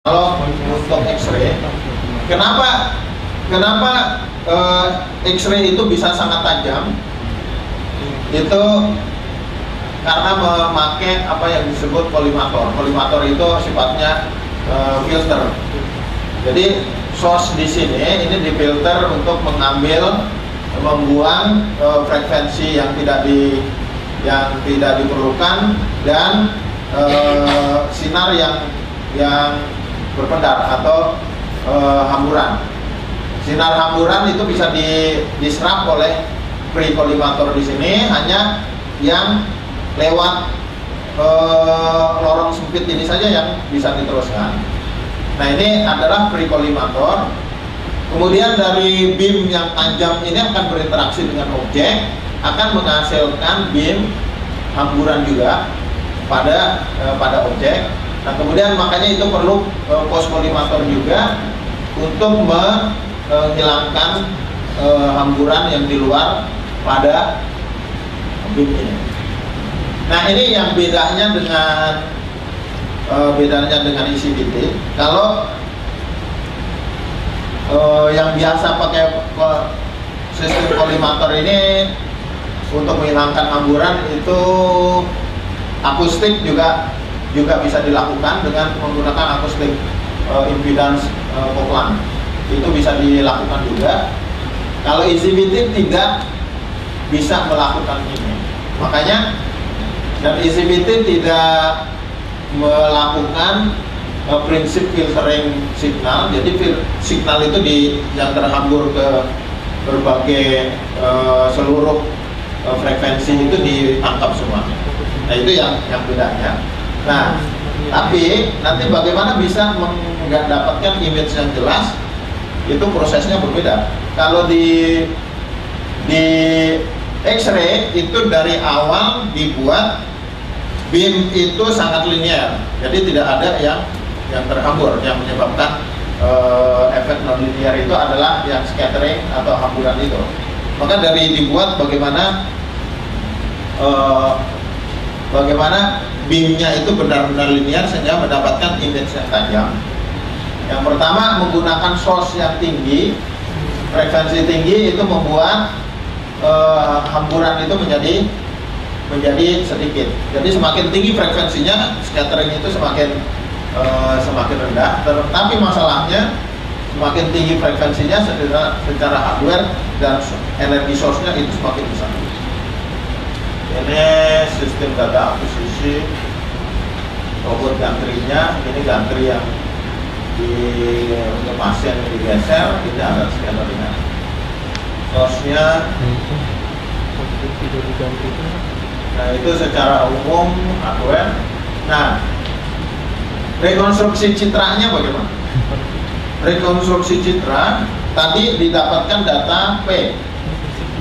Kalau untuk X-ray, kenapa kenapa X-ray itu bisa sangat tajam? Itu karena memakai apa yang disebut kolimator. Kolimator itu sifatnya filter. Jadi source di sini ini difilter untuk membuang frekuensi yang tidak diperlukan dan sinar yang berpendar atau hamburan. Sinar hamburan itu bisa diserap oleh pre-kolimator di sini, hanya yang lewat lorong sempit ini saja yang bisa diteruskan. Nah, ini adalah pre-kolimator. Kemudian dari beam yang tajam ini akan berinteraksi dengan objek, akan menghasilkan beam hamburan juga pada objek. Nah, kemudian makanya itu perlu post kolimator juga untuk menghilangkan hamburan yang di luar pada beam ini. Nah, ini yang bedanya dengan ICBT. Kalau yang biasa pakai sistem kolimator ini untuk menghilangkan hamburan itu akustik juga bisa dilakukan dengan menggunakan akustik impedance kopling. Itu bisa dilakukan juga. Kalau ICBT tidak bisa melakukan ini. Makanya dan ICBT tidak melakukan prinsip filtering signal. Jadi signal itu yang terhambur ke berbagai seluruh frekuensi itu ditangkap semuanya. Nah, itu yang bedanya. Nah, tapi nanti bagaimana bisa mendapatkan image yang jelas, itu prosesnya berbeda. Kalau di X-ray itu dari awal dibuat beam itu sangat linear, jadi tidak ada yang terhambur. Yang menyebabkan efek non-linear itu adalah yang scattering atau hamburan itu. Maka dari dibuat bagaimana beamnya itu benar-benar linear sehingga mendapatkan image yang tajam. Yang pertama, menggunakan source yang tinggi, frekuensi tinggi itu membuat hamburan itu menjadi sedikit. Jadi semakin tinggi frekuensinya, scattering itu semakin rendah. Tapi masalahnya semakin tinggi frekuensinya secara hardware dan energi source-nya itu semakin besar. Ini sistem data akuisisi robot gantrinya. Ini gantri yang untuk pasien digeser, tidak ada scannernya. Source-nya. Nah, itu secara umum hardware. Nah, rekonstruksi citranya bagaimana? Rekonstruksi citra tadi didapatkan data P.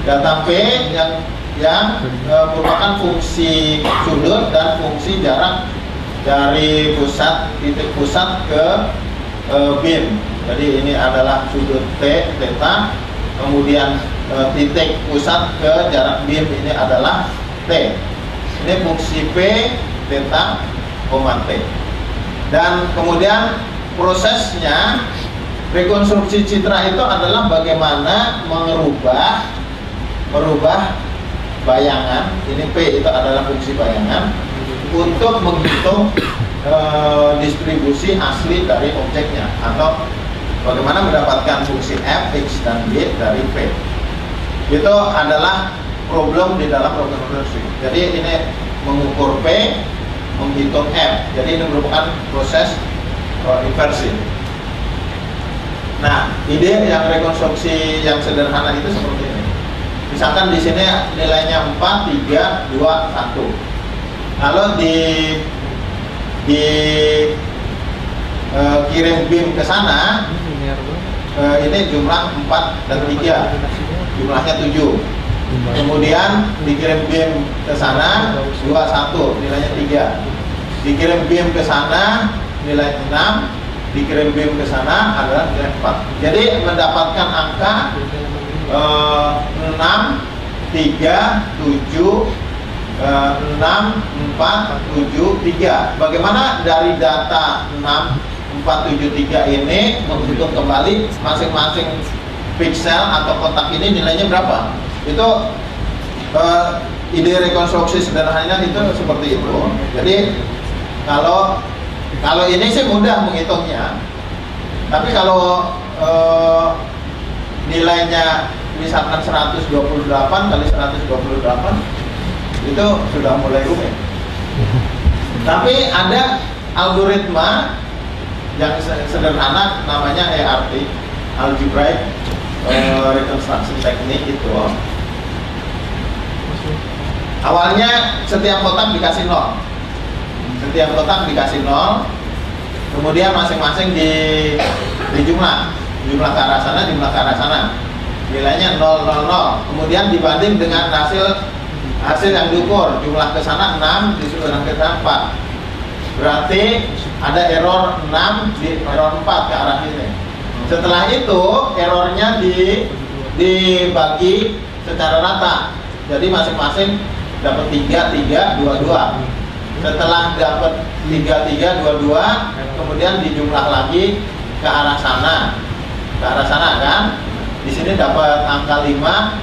Data P yang merupakan fungsi sudut dan fungsi jarak dari titik pusat ke beam. Jadi ini adalah sudut theta, kemudian titik pusat ke jarak beam ini adalah T. Ini fungsi P, theta, T. Dan kemudian prosesnya rekonstruksi citra itu adalah bagaimana merubah bayangan. Ini P itu adalah fungsi bayangan untuk menghitung distribusi asli dari objeknya, atau bagaimana mendapatkan fungsi F, X, dan Y dari P. Itu adalah problem di dalam rekonstruksi. Jadi ini mengukur P, menghitung F. Jadi ini merupakan proses inversi. Nah, ide yang rekonstruksi yang sederhana itu seperti ini. Misalkan di sini nilainya 4, 3, 2, 1. Kalau kirim beam ke sana, ini jumlah 4 dan 3, jumlahnya 7. Kemudian dikirim beam ke sana 2, 1, nilainya 3. Dikirim beam ke sana nilai 6, dikirim beam ke sana adalah nilai 4. Jadi mendapatkan angka 6, 3, 7, 6, 4, 7, 3. Bagaimana dari data 6, 473 ini menghitung kembali masing-masing pixel atau kotak ini nilainya berapa. Itu ide rekonstruksi sederhananya itu seperti itu. Jadi kalau ini sih mudah menghitungnya, tapi kalau nilainya misalkan 128 kali 128 itu sudah mulai rumit. Tapi ada algoritma yang sederhana namanya ART, Algebraic Reconstruction Technique itu. Awalnya setiap kotak dikasih 0. Setiap kotak dikasih 0. Kemudian masing-masing di jumlah ke arah sana, jumlah ke arah sana. Nilainya 0, 0, 0. Kemudian dibanding dengan hasil yang diukur, jumlah ke sana 6, disuruh ke sana 4. Berarti ada error 6 di error 4 ke arah ini. Setelah itu errornya dibagi secara rata. Jadi masing-masing dapat 3, 3, 2, 2. Setelah dapat 3, 3, 2, 2, kemudian dijumlah lagi ke arah sana. Ke arah sana kan? Di sini dapat angka 5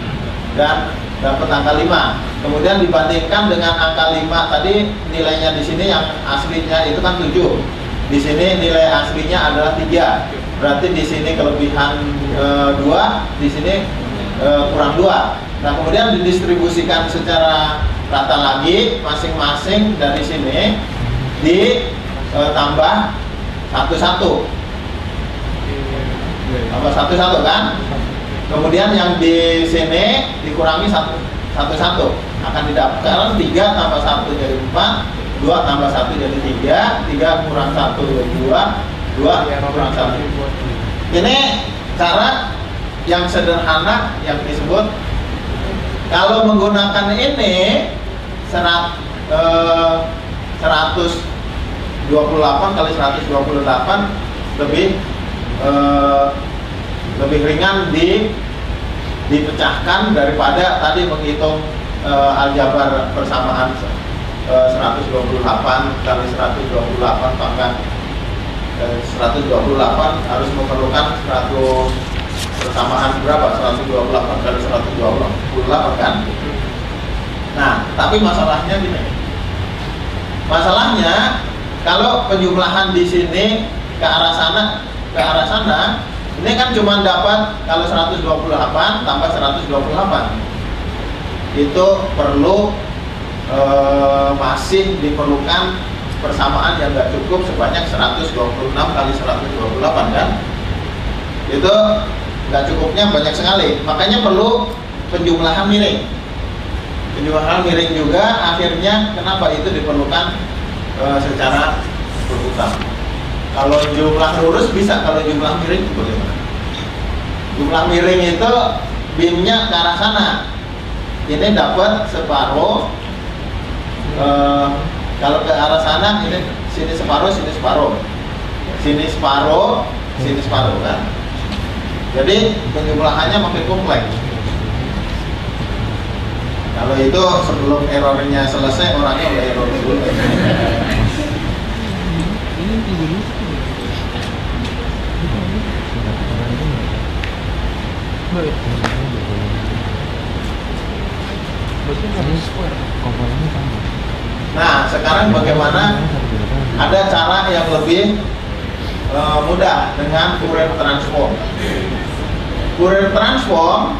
dan dapat angka 5. Kemudian dibandingkan dengan angka 5 tadi, nilainya di sini yang aslinya itu kan 7. Di sini nilai aslinya adalah 3. Berarti di sini kelebihan 2, di sini kurang 2. Nah, kemudian didistribusikan secara rata lagi, masing-masing dari sini ditambah 1-1. Tambah 1-1 kan? Kemudian yang di sini dikurangi 1-1 akan didapatkan 3 tambah 1 jadi 4, 2 tambah 1 jadi 3, 3 kurang 1 jadi 2, 2 kurang 1. Ini cara yang sederhana yang disebut, kalau menggunakan ini 128 kali 128 lebih ringan dipecahkan daripada tadi menghitung aljabar persamaan 128 kali 128 pangkat 128 harus memerlukan 100 persamaan berapa? 128 kali 128 kan? Nah, tapi masalahnya gini. Masalahnya kalau penjumlahan di sini ke arah sana, ini kan cuma dapat kalau 128 tambah 128. Itu perlu masih diperlukan persamaan yang nggak cukup sebanyak 126 kali 128 kan? Itu nggak cukupnya banyak sekali. Makanya perlu penjumlahan miring. Penjumlahan miring juga akhirnya kenapa itu diperlukan secara berurutan. Kalau jumlah lurus bisa, kalau jumlah miring bagaimana? Jumlah miring itu beamnya ke arah sana. Ini dapat separuh. Kalau ke arah sana ini sini separuh, sini separuh. Sini separuh, sini separuh kan. Jadi penjumlahannya makin kompleks. Kalau itu sebelum errornya selesai, orangnya udah error dulu. Nah, sekarang bagaimana? Ada cara yang lebih mudah dengan Fourier transform. Fourier transform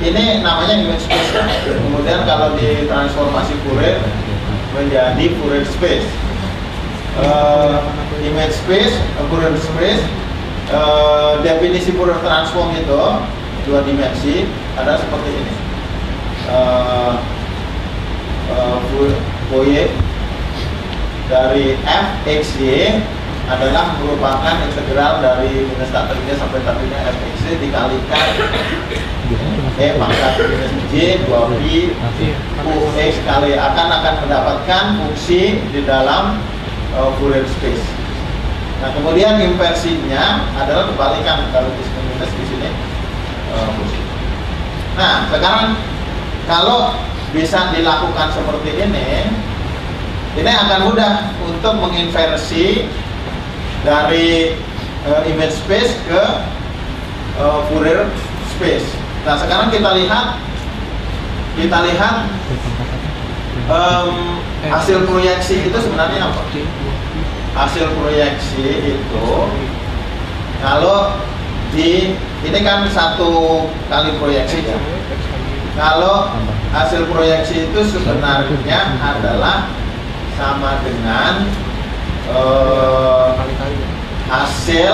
ini namanya image space. Kemudian kalau ditransformasi Fourier menjadi Fourier space. Image space, Fourier space, definisi Fourier transform itu 2 dimensi ada seperti ini. Fourier dari f(x,y) adalah merupakan integral dari minus tatrinya sampai tatrinya f(x,y) dikalikan pangkat minus j 2pi ux kali akan mendapatkan fungsi di dalam Fourier space. Nah, kemudian inversinya adalah kebalikan, kalau di sini minus, di sini fungsi. Nah, sekarang kalau bisa dilakukan seperti ini akan mudah untuk menginversi dari image space ke Fourier space. Nah sekarang kita lihat hasil proyeksi itu sebenarnya apa? Hasil proyeksi itu kalau ini kan satu kali proyeksi ya. Kalau hasil proyeksi itu sebenarnya adalah sama dengan hasil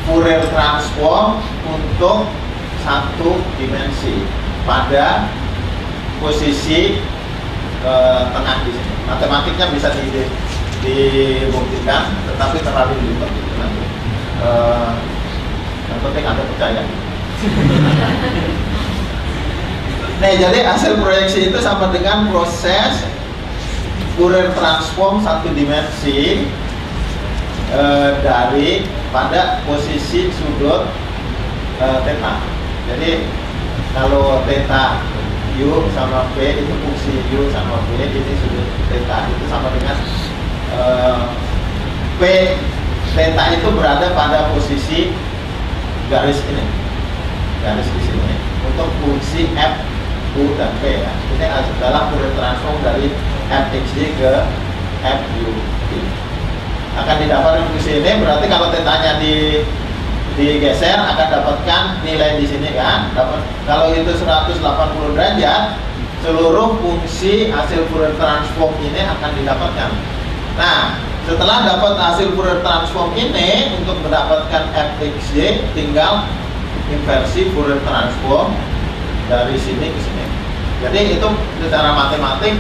Fourier transform untuk satu dimensi pada posisi tengah di sini. Matematiknya bisa dibuktikan, tetapi terlalu ribet itu nanti. Yang penting Anda percaya. Nah, jadi hasil proyeksi itu sama dengan proses Fourier transform satu dimensi dari pada posisi sudut theta. Jadi kalau theta u sama v itu fungsi u sama v, ini sudut theta itu sama dengan p theta itu berada pada posisi garis ini, garis di sini untuk fungsi f, u dan p ya. Ini adalah Fourier transform dari fxj ke fu. Akan didapatkan fungsi ini, berarti kalau tetanya digeser akan dapatkan nilai di sini kan. Kalau itu 180 derajat, seluruh fungsi hasil Fourier transform ini akan didapatkan. Nah, setelah dapat hasil Fourier transform ini, untuk mendapatkan fxj tinggal inversi Fourier transform dari sini ke sini. Jadi itu secara matematik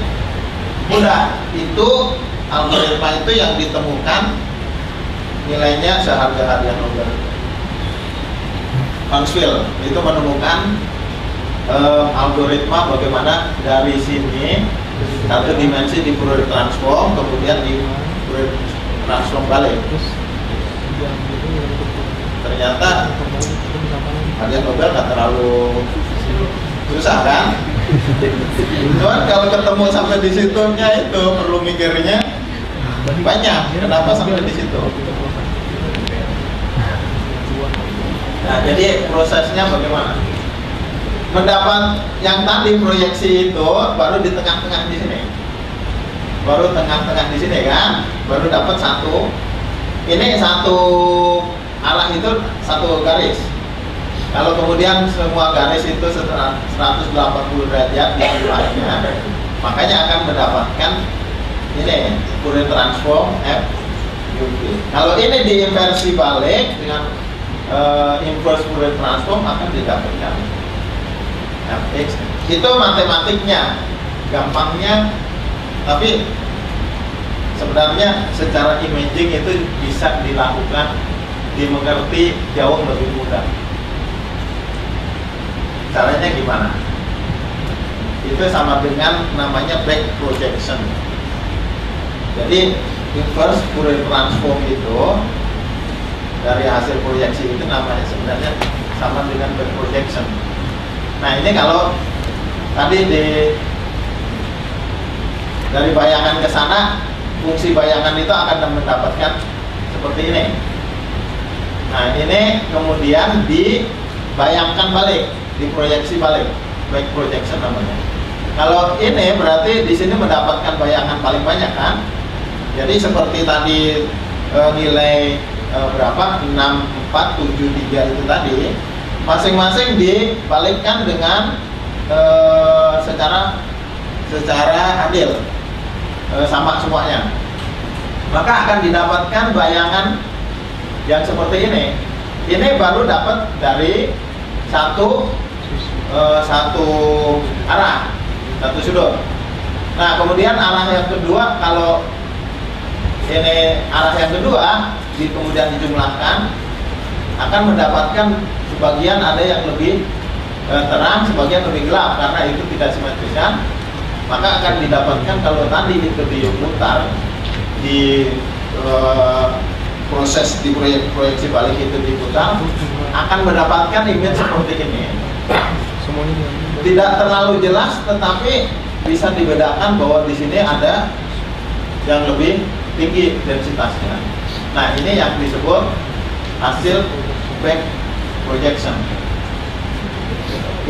mudah. Itu algoritma itu yang ditemukan nilainya seharga-harga Nobel. Maxwell itu menemukan algoritma bagaimana dari sini satu dimensi di Fourier transform, kemudian di Fourier transform balik. Ternyata hadiah Nobel nggak terlalu susah kan? Cuman kalau ketemu sampai di situnya itu perlu mikirnya banyak. Kenapa sampai di situ? Nah, jadi prosesnya bagaimana? Mendapat yang tadi proyeksi itu baru di tengah-tengah di sini. Baru tengah-tengah di sini kan? Baru dapat satu. Ini satu arah itu satu garis. Kalau kemudian semua garis itu 180 derajat di sebelahnya, makanya akan mendapatkan ini Fourier transform f u v. Kalau ini diinversi balik dengan inverse Fourier transform akan didapatkan fx. Itu matematiknya, gampangnya, tapi sebenarnya secara imaging itu bisa dilakukan, dimengerti jauh lebih mudah. Caranya gimana? Itu sama dengan namanya back projection. Jadi inverse Fourier transform itu dari hasil proyeksi itu namanya sebenarnya sama dengan back projection. Nah ini kalau tadi dari bayangan ke sana, fungsi bayangan itu akan mendapatkan seperti ini. Nah ini kemudian dibayangkan balik, diproyeksi balik, back projection namanya. Kalau ini berarti di sini mendapatkan bayangan paling banyak kan? Jadi seperti tadi nilai berapa? 6473 itu tadi, masing-masing dibalikkan dengan secara adil, sama semuanya. Maka akan didapatkan bayangan yang seperti ini. Ini baru dapat dari satu arah, satu sudut. Nah kemudian arah yang kedua, kalau ini arah yang kedua kemudian dijumlahkan, akan mendapatkan sebagian ada yang lebih terang, sebagian lebih gelap, karena itu tidak simetris kan. Maka akan didapatkan kalau tadi itu diputar di proses di proyeksi balik itu diputar, akan mendapatkan image seperti ini. Tidak terlalu jelas, tetapi bisa dibedakan bahwa di sini ada yang lebih tinggi densitasnya. Nah, ini yang disebut hasil back projection.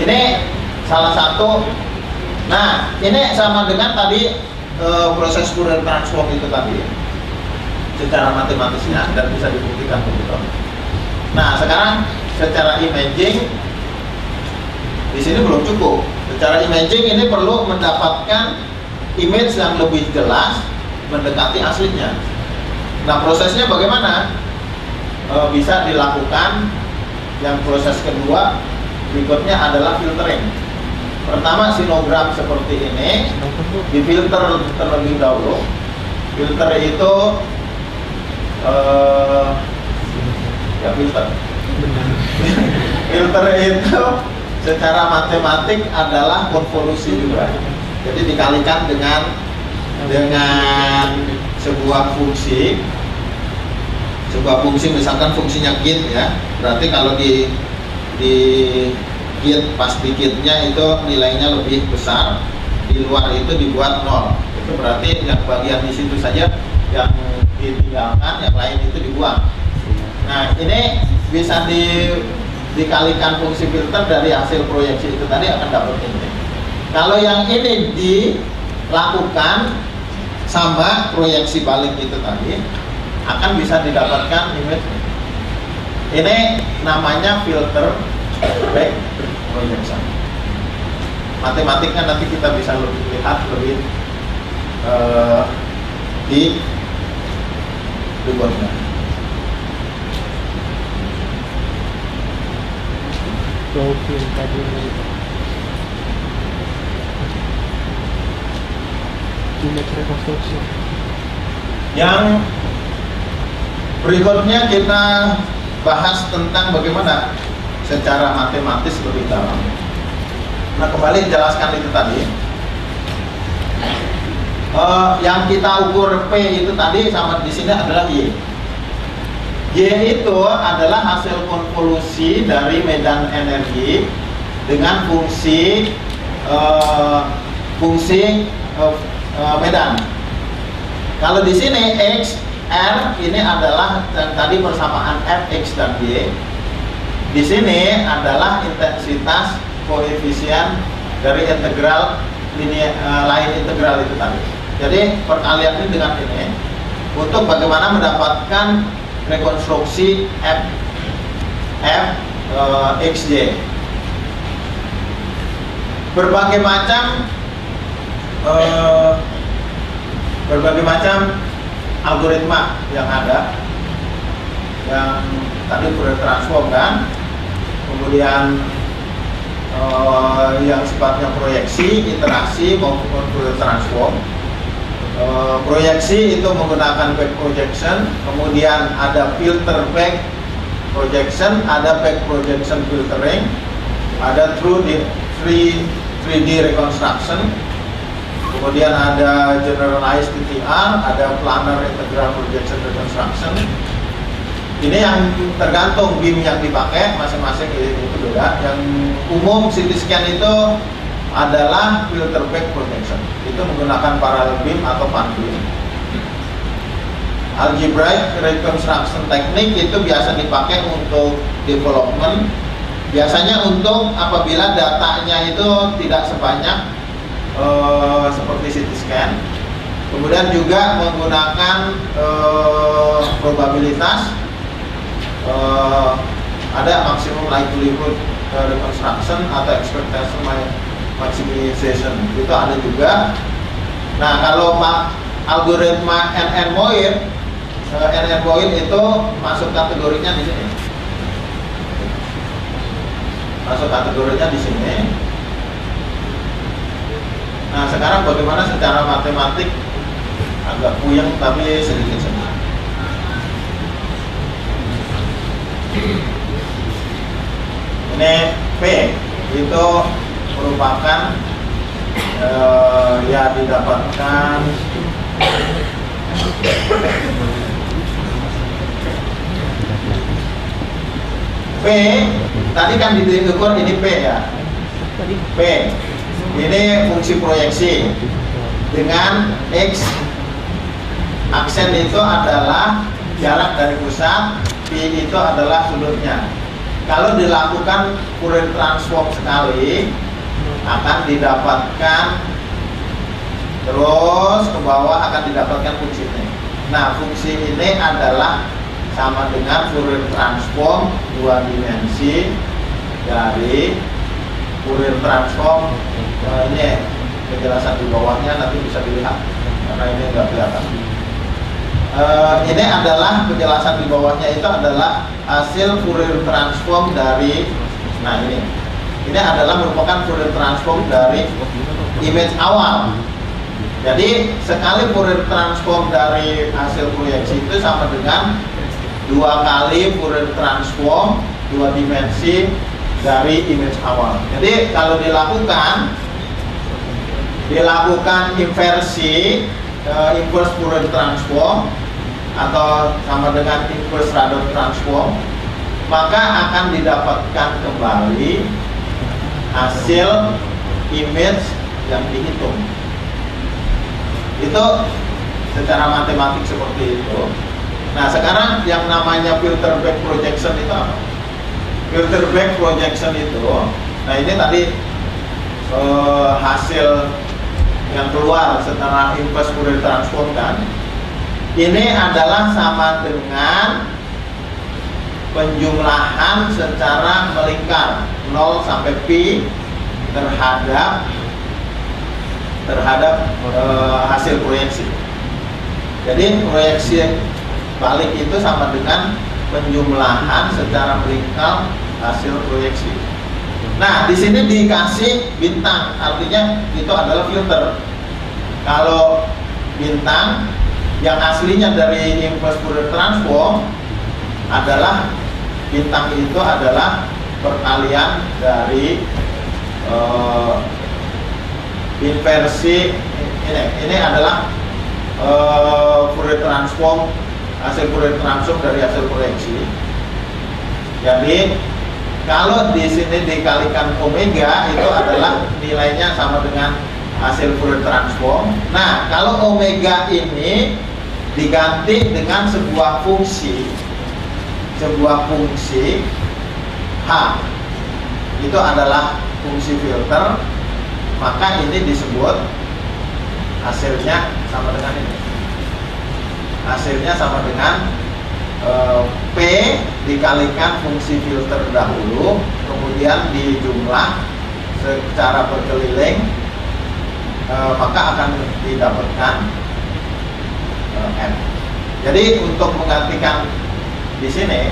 Ini salah satu. Nah, ini sama dengan tadi proses Fourier transform itu tadi secara matematisnya dan bisa dibuktikan begitu. Nah, sekarang secara imaging di sini belum cukup. Secara imaging ini perlu mendapatkan image yang lebih jelas mendekati aslinya. Nah, prosesnya bagaimana? Bisa dilakukan. Yang proses kedua berikutnya adalah filtering. Pertama, sinogram seperti ini difilter terlebih dahulu. Filter itu ya filter. Filter itu secara matematik adalah konvolusi juga. Jadi dikalikan dengan sebuah fungsi misalkan fungsinya git ya. Berarti kalau di git pasti gitnya itu nilainya lebih besar, di luar itu dibuat 0. Itu berarti yang bagian di situ saja yang ditinggalkan, yang lain itu dibuang. Nah, ini bisa dikalikan fungsi filter dari hasil proyeksi itu tadi akan dapat ini. Kalau yang ini dilakukan sama proyeksi balik itu tadi, akan bisa didapatkan image. Ini namanya filter back projection. Matematiknya nanti kita bisa lihat lebih di berikutnya. Image rekonstruksi. Yang berikutnya kita bahas tentang bagaimana secara matematis lebih dalam. Nah, kembali jelaskan itu tadi. Yang kita ukur P itu tadi sama di sini adalah Y. Y itu adalah hasil konvolusi dari medan energi dengan fungsi medan. Kalau di sini X, R ini adalah tadi persamaan Fx dan Y. Di sini adalah intensitas koefisien dari integral line integral itu tadi. Jadi perkalian ini dengan ini untuk bagaimana mendapatkan rekonstruksi Xy. Berbagai macam algoritma yang ada, yang tadi Fourier transform kan, kemudian yang sifatnya proyeksi, iterasi maupun Fourier transform. Proyeksi itu menggunakan back projection, kemudian ada filter back projection, ada back projection filtering, ada 3D reconstruction, kemudian ada generalized TTR, ada planar integral projection reconstruction. Ini yang tergantung beam yang dipakai masing-masing itu beda. Yang umum CT scan itu adalah filter back projection. Itu menggunakan parallel beam atau pan beam. Algebraic reconstruction technique itu biasa dipakai untuk development. Biasanya untuk apabila datanya itu tidak sebanyak seperti CT scan. Kemudian juga menggunakan probabilitas, ada maximum likelihood reconstruction atau expectation maximization, itu ada juga. Nah, kalau algoritma NN Moir itu masuk kategorinya di sini. Masuk kategorinya di sini. Nah, sekarang bagaimana secara matematik, agak puyeng tapi sedikit saja. Ini P itu merupakan ya didapatkan P tadi kan diukur ini P ya. P ini fungsi proyeksi dengan X Aksen itu adalah jarak dari pusat, P itu adalah sudutnya. Kalau dilakukan Fourier transform sekali, akan didapatkan terus ke bawah akan didapatkan fungsi ini. Nah, fungsi ini adalah sama dengan Fourier transform 2 dimensi dari Fourier transform. Ini penjelasan di bawahnya nanti bisa dilihat karena ini nggak kelihatan. Ini adalah penjelasan di bawahnya itu adalah hasil Fourier transform dari, nah ini adalah merupakan Fourier transform dari image awal. Jadi sekali Fourier transform dari hasil proyeksi itu sama dengan 2 kali Fourier transform 2 dimensi dari image awal. Jadi kalau dilakukan inversi inverse Fourier transform atau sama dengan inverse radon transform, maka akan didapatkan kembali hasil image yang dihitung. Itu secara matematik seperti itu. Nah, sekarang yang namanya filter back projection itu apa? Filter back projection itu, nah ini tadi hasil yang keluar setelah inverse Fourier transform kan. Ini adalah sama dengan penjumlahan secara melingkar 0 sampai pi terhadap hasil proyeksi. Jadi proyeksi balik itu sama dengan penjumlahan secara melingkar hasil proyeksi. Nah, di sini dikasih bintang, artinya itu adalah filter. Kalau bintang yang aslinya dari inverse Fourier transform adalah bintang itu adalah perkalian dari inversi ini adalah Fourier transform, hasil Fourier transform dari hasil proyeksi. Jadi kalau di sini dikalikan omega itu adalah nilainya sama dengan hasil Fourier transform. Nah, kalau omega ini diganti dengan sebuah fungsi H, itu adalah fungsi filter, maka ini disebut hasilnya sama dengan ini. Hasilnya sama dengan P dikalikan fungsi filter dahulu, kemudian dijumlah secara berkeliling, maka akan didapatkan M. Jadi untuk menggantikan di sini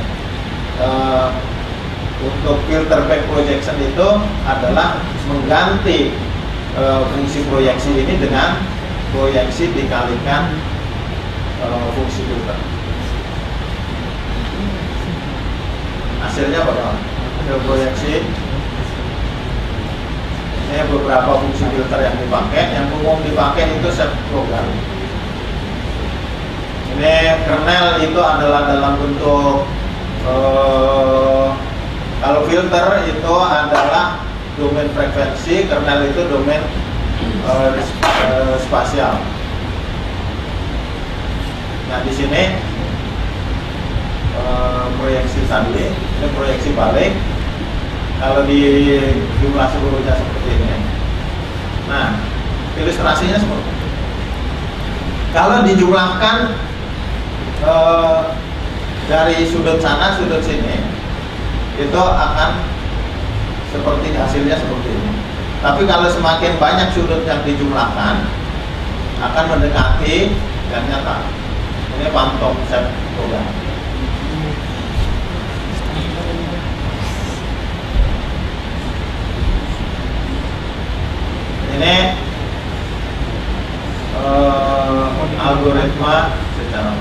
untuk filter back projection itu adalah mengganti fungsi proyeksi ini dengan proyeksi dikalikan fungsi filter. Hasilnya bagaimana? Hasil proyeksi ini beberapa fungsi filter yang dipakai. Yang umum dipakai itu set program. Ini kernel itu adalah dalam bentuk kalau filter itu adalah domain frekuensi, kernel itu domain spasial. Nah, di sini proyeksi tadi, ini proyeksi balik. Kalau di jumlah seluruhnya seperti ini. Nah, ilustrasinya seperti ini. Kalau dijumlahkan dari sudut sana, sudut sini, itu akan seperti hasilnya seperti ini. Tapi kalau semakin banyak sudut yang dijumlahkan, akan mendekati yang nyata. Ini phantom set program. Ini algoritma secara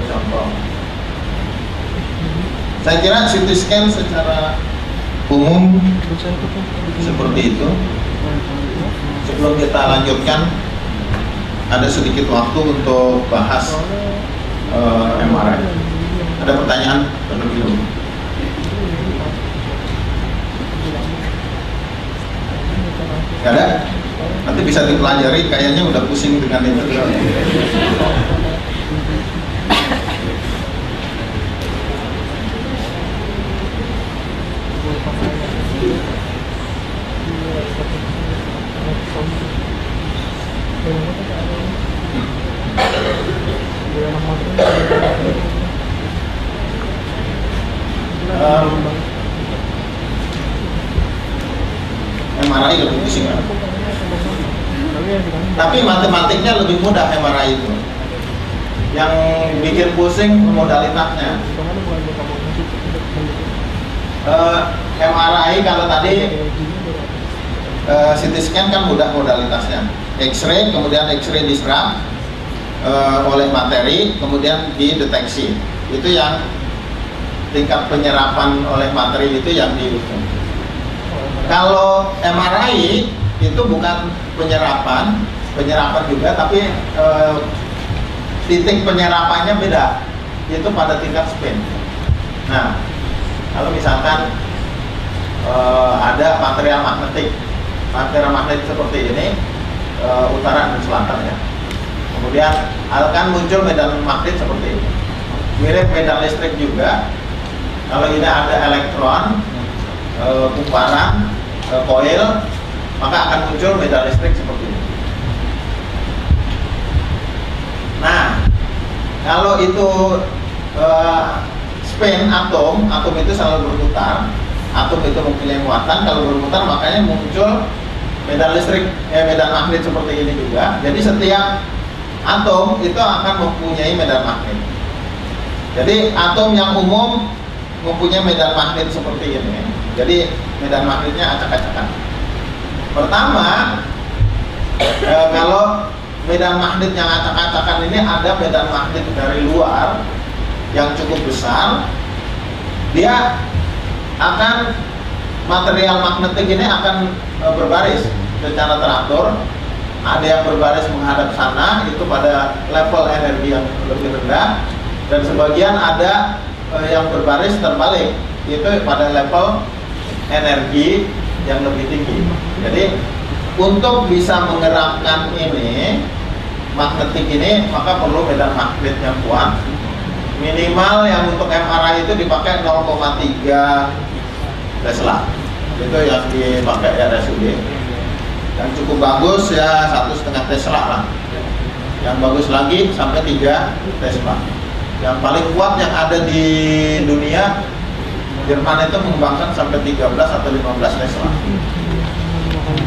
contoh. Saya kira CT scan secara umum seperti itu. Sebelum kita lanjutkan, ada sedikit waktu untuk bahas MRI. Ada pertanyaan terlebih dahulu? Gak ada? Nanti bisa dipelajari, kayaknya udah pusing dengan itu. MRI lebih pusing kan? Tapi matematiknya lebih mudah MRI itu. Yang bikin pusing modalitasnya. MRI kalau tadi CT scan kan mudah modalitasnya. X-ray, kemudian X-ray diserap oleh materi, kemudian dideteksi. Itu yang tingkat penyerapan oleh materi itu yang diukur. Kalau MRI itu bukan penyerapan juga, tapi titik penyerapannya beda. Itu pada tingkat spin. Nah, kalau misalkan ada material magnetik seperti ini, utara dan selatan ya. Kemudian akan muncul medan magnet seperti ini. Mirip medan listrik juga. Kalau ini ada elektron, kumparan, koil, maka akan muncul medan listrik seperti ini. Nah, kalau itu spin atom itu selalu berputar. Atom itu mempunyai muatan, kalau berputar makanya muncul medan listrik, medan magnet seperti ini juga. Jadi setiap atom itu akan mempunyai medan magnet. Jadi atom yang umum mempunyai medan magnet seperti ini. Jadi medan magnetnya acak-acakan. Pertama, kalau medan magnet yang acak-acakan ini ada medan magnet dari luar yang cukup besar, dia akan material magnetik ini akan berbaris secara teratur. Ada yang berbaris menghadap sana, itu pada level energi yang lebih rendah, dan sebagian ada yang berbaris terbalik, itu pada level energi yang lebih tinggi. Jadi untuk bisa menggerakkan ini magnetik ini, maka perlu medan magnet yang kuat. Minimal yang untuk MRI itu dipakai 0,3 Tesla. Itu yang dipakai RSUD. Yang cukup bagus ya 1,5 Tesla lah. Yang bagus lagi sampai 3 Tesla. Yang paling kuat yang ada di dunia, Jerman itu mengembangkan sampai 13 atau 15 Tesla.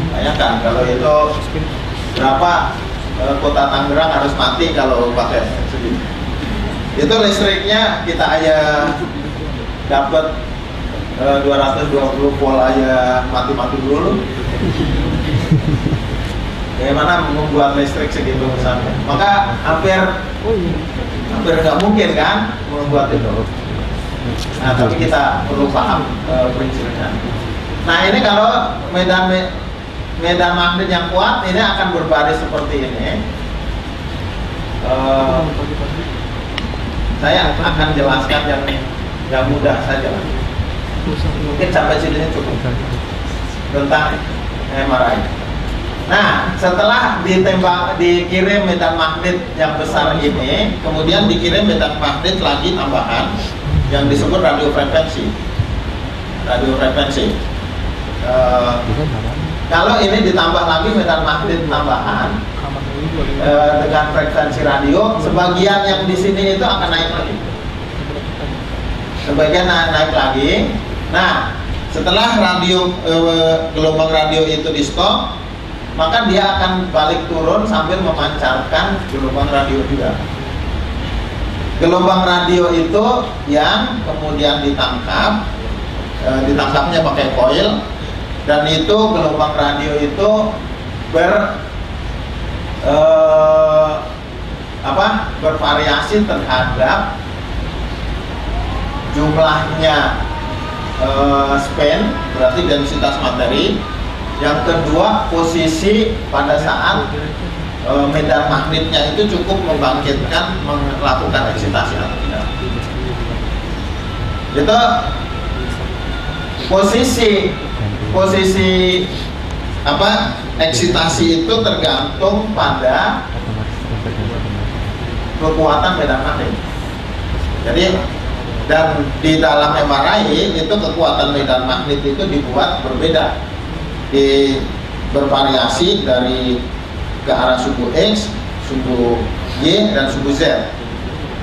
Bayangkan kalau itu berapa kota Tangerang harus mati kalau pakai segini. Itu listriknya kita aja dapat 220 volt aja mati-mati dulu. Bagaimana membuat listrik segitu besar? Maka hampir nggak mungkin kan membuat itu. Nah, tapi kita perlu paham prinsipnya. Nah, ini kalau medan magnet yang kuat ini akan berbaris seperti ini. Saya akan jelaskan yang mudah saja. Mungkin sampai sini cukup tentang MRI. Nah, setelah dikirim medan magnet yang besar ini, kemudian dikirim medan magnet lagi tambahan yang disebut radiofrekuensi. Kalau ini ditambah lagi medan magnet tambahan dengan frekuensi radio, sebagian yang di sini itu akan naik lagi. Sebagian naik lagi. Nah, setelah gelombang radio itu di stop, maka dia akan balik turun sambil memancarkan gelombang radio juga. Gelombang radio itu yang kemudian ditangkapnya pakai koil, dan itu gelombang radio itu bervariasi terhadap jumlahnya spin, berarti densitas materi. Yang kedua, posisi pada saat medan magnetnya itu cukup membangkitkan, melakukan eksitasi atau tidak. Itu posisi eksitasi itu tergantung pada kekuatan medan magnet. Jadi dan di dalam MRI itu kekuatan medan magnet itu dibuat berbeda, bervariasi dari ke arah suku X, suku Y, dan suku Z.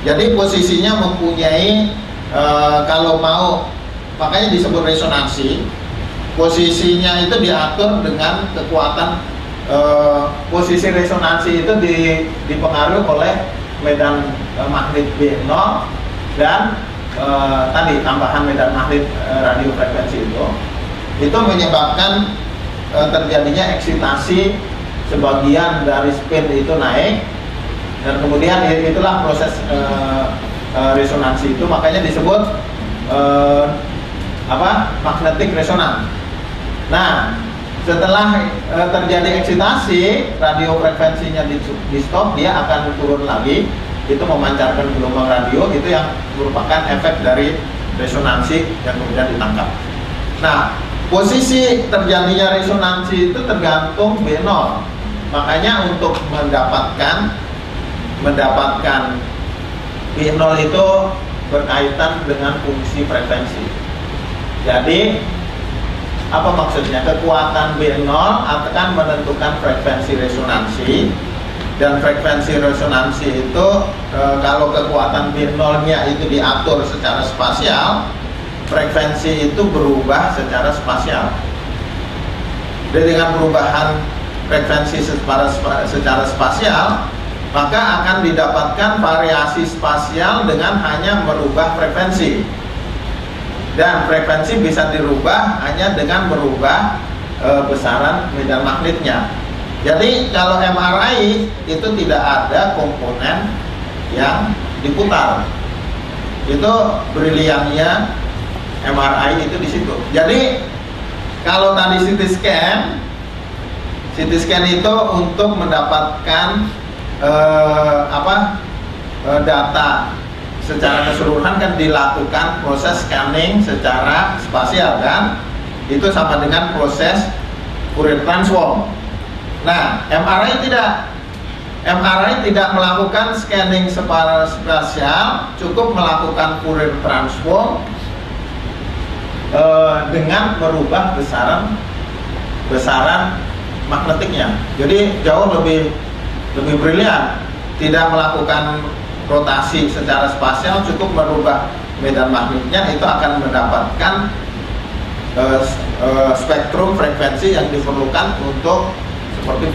Jadi posisinya mempunyai kalau mau, makanya disebut resonansi. Posisinya itu diatur dengan kekuatan posisi resonansi itu dipengaruhi oleh medan magnet B0 dan tadi tambahan medan magnet radio frekuensi itu menyebabkan terjadinya eksitasi sebagian dari spin itu naik, dan kemudian itulah proses resonansi itu, makanya disebut magnetic resonance. Nah, setelah terjadi eksitasi, radio frekuensinya di stop, dia akan turun lagi, itu memancarkan gelombang radio, itu yang merupakan efek dari resonansi yang kemudian ditangkap. Nah, posisi terjadinya resonansi itu tergantung B0. Makanya untuk mendapatkan B0 itu berkaitan dengan fungsi frekuensi. Jadi apa maksudnya? Kekuatan B0 akan menentukan frekuensi resonansi, dan frekuensi resonansi itu kalau kekuatan B0-nya itu diatur secara spasial, frekuensi itu berubah secara spasial. Jadi dengan perubahan frekuensi secara spasial, maka akan didapatkan variasi spasial dengan hanya merubah frekuensi. Dan frekuensi bisa dirubah hanya dengan merubah besaran medan magnetnya. Jadi kalau MRI itu tidak ada komponen yang diputar. Itu briliannya MRI itu di situ. Jadi kalau tadi CT scan itu untuk mendapatkan data secara keseluruhan kan dilakukan proses scanning secara spasial, kan? Itu sama dengan proses Fourier transform. Nah, MRI tidak melakukan scanning secara spasial, cukup melakukan Fourier transform dengan merubah besaran magnetiknya. Jadi jauh lebih brilian. Tidak melakukan rotasi secara spasial, cukup merubah medan magnetnya, itu akan mendapatkan spektrum frekuensi yang diperlukan untuk seperti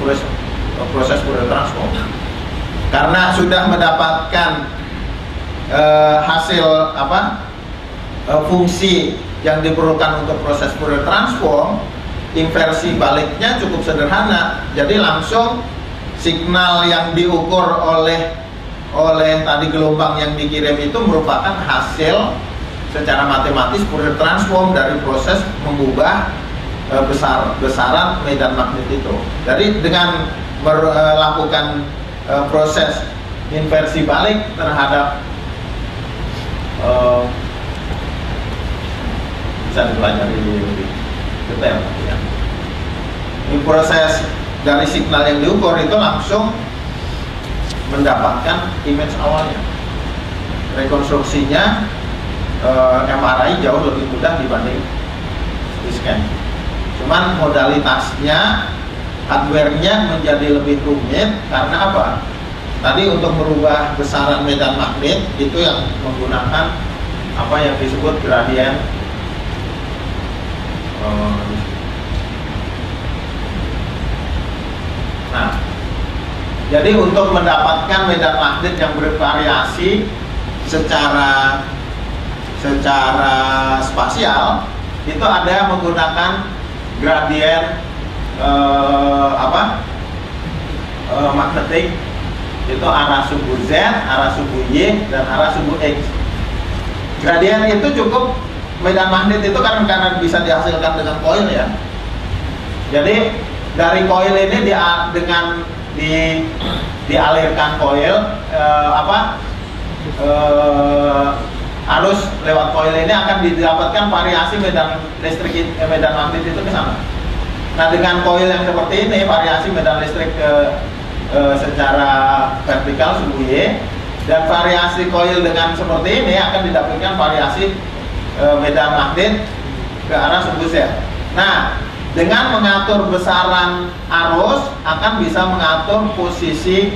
proses Fourier transform. Karena sudah mendapatkan hasil fungsi yang diperlukan untuk proses Fourier transform, inversi baliknya cukup sederhana. Jadi langsung signal yang diukur oleh tadi gelombang yang dikirim itu merupakan hasil secara matematis Fourier transform dari proses mengubah besaran medan magnet itu. Jadi dengan melakukan proses inversi balik terhadap bisa dipelajari lebih detail ya. Di proses dari signal yang diukur itu langsung mendapatkan image awalnya. Rekonstruksinya MRI jauh lebih mudah dibanding CT scan. Cuman modalitasnya, hardware-nya menjadi lebih rumit karena apa? Tadi untuk merubah besaran medan magnet itu yang menggunakan apa yang disebut gradient. Nah, jadi untuk mendapatkan medan magnet yang bervariasi secara spasial, itu ada menggunakan gradien magnetik, itu arah suku Z, arah suku Y, dan arah suku X. Gradien itu cukup, medan magnet itu karena bisa dihasilkan dengan koil ya. Jadi dari koil ini dialirkan koil arus lewat koil ini akan didapatkan variasi medan listrik medan magnet itu ke sana. Nah, dengan coil yang seperti ini, variasi medan listrik secara vertikal sumbu Y, dan variasi coil dengan seperti ini akan didapatkan variasi medan magnet ke arah sumbu Z. Nah, dengan mengatur besaran arus akan bisa mengatur posisi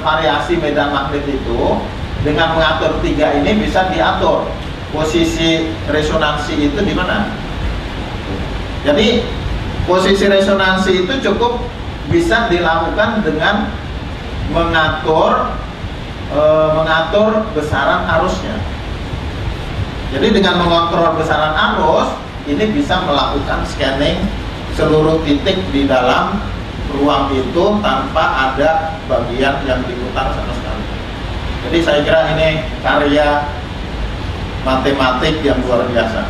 variasi medan magnet itu. Dengan mengatur tiga ini bisa diatur posisi resonansi itu di mana. Jadi posisi resonansi itu cukup bisa dilakukan dengan mengatur besaran arusnya. Jadi dengan mengontrol besaran arus ini bisa melakukan scanning seluruh titik di dalam ruang itu tanpa ada bagian yang diputar sama sekali. Jadi saya kira ini karya matematik yang luar biasa.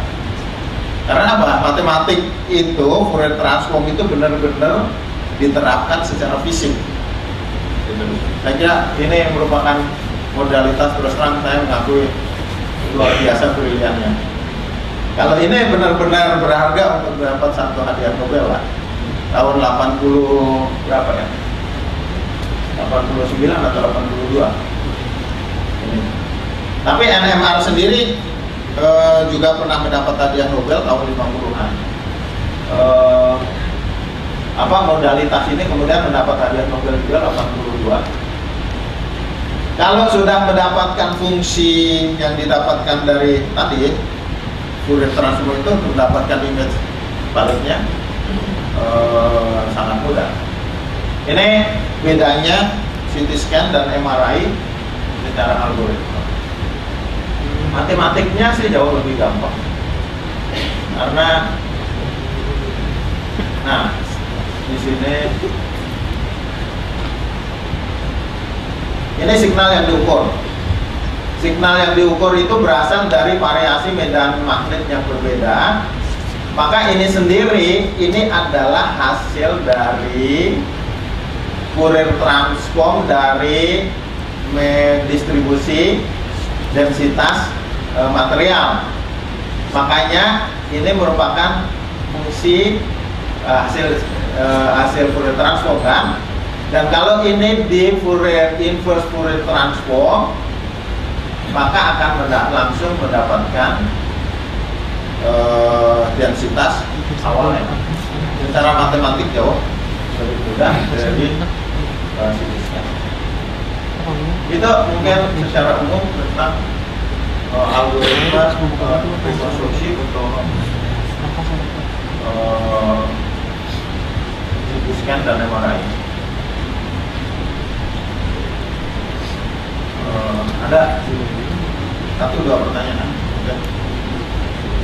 Karena apa? Matematik itu, Fourier transform itu benar-benar diterapkan secara fisik. Saya kira ini merupakan modalitas, terus terang saya mengakui luar biasa briliannya. Kalau ini benar-benar berharga untuk dapat satu hadiah Nobel lah. Tahun 80 berapa ya? 89 atau 82. Ini. Tapi NMR sendiri juga pernah mendapat hadiah Nobel tahun 50-an. Modalitas ini kemudian mendapat hadiah Nobel juga 82. Kalau sudah mendapatkan fungsi yang didapatkan dari tadi Fourier transform itu mendapatkan image baliknya sangat mudah. Ini bedanya CT scan dan MRI secara algoritma. Matematiknya sih jauh lebih gampang karena, nah di sini ini signal yang diukur. Signal yang diukur itu berasal dari variasi medan magnet yang berbeda. Maka ini sendiri ini adalah hasil dari Fourier transform dari distribusi densitas material. Makanya ini merupakan fungsi hasil Fourier transform kan. Dan kalau ini di Fourier inverse Fourier transform, maka akan langsung mendapatkan densitas awalnya. Secara matematik jauh lebih mudah dari sinisnya. Itu mungkin secara umum tentang algoritma rekonstruksi untuk CT scan dan MRI. Ada satu dua pertanyaan?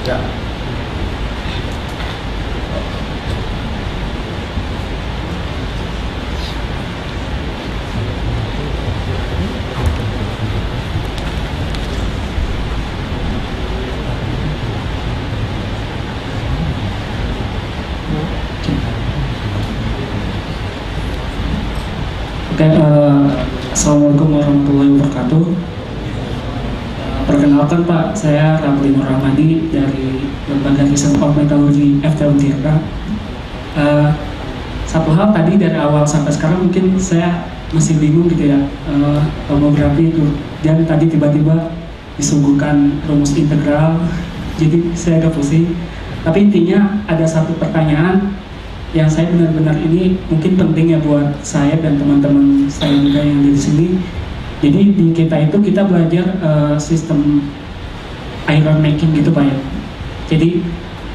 Ya. Assalamualaikum warahmatullahi wabarakatuh. Perkenalkan Pak, saya Ramli Nur Rahmadi dari Lembaga Riset of Metallurgy FTM Tirta. Satu hal tadi dari awal sampai sekarang mungkin saya masih bingung gitu ya, tomografi itu, dan tadi tiba-tiba disuguhkan rumus integral, jadi saya agak pusing. Tapi intinya ada satu pertanyaan yang saya benar-benar ini mungkin penting ya buat saya dan teman-teman saya juga yang di sini. Jadi di kita itu kita belajar sistem iron making gitu Pak ya. Jadi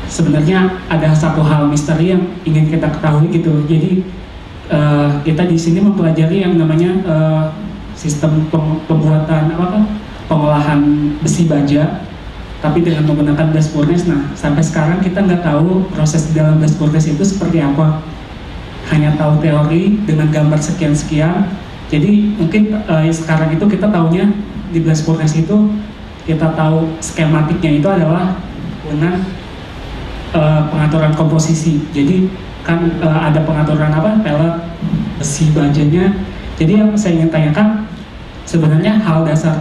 sebenarnya ada satu hal misteri yang ingin kita ketahui gitu. Jadi kita di sini mempelajari yang namanya sistem pembuatan pengolahan besi baja, tapi dengan menggunakan blast furnace. Nah, sampai sekarang kita nggak tahu proses di dalam blast furnace itu seperti apa. Hanya tahu teori dengan gambar sekian-sekian. Jadi mungkin sekarang itu kita tahunya di blast furnace itu kita tahu skematiknya itu adalah dengan pengaturan komposisi. Jadi kan ada pengaturan pellet, besi bajanya. Jadi yang saya ingin tanyakan sebenarnya hal dasar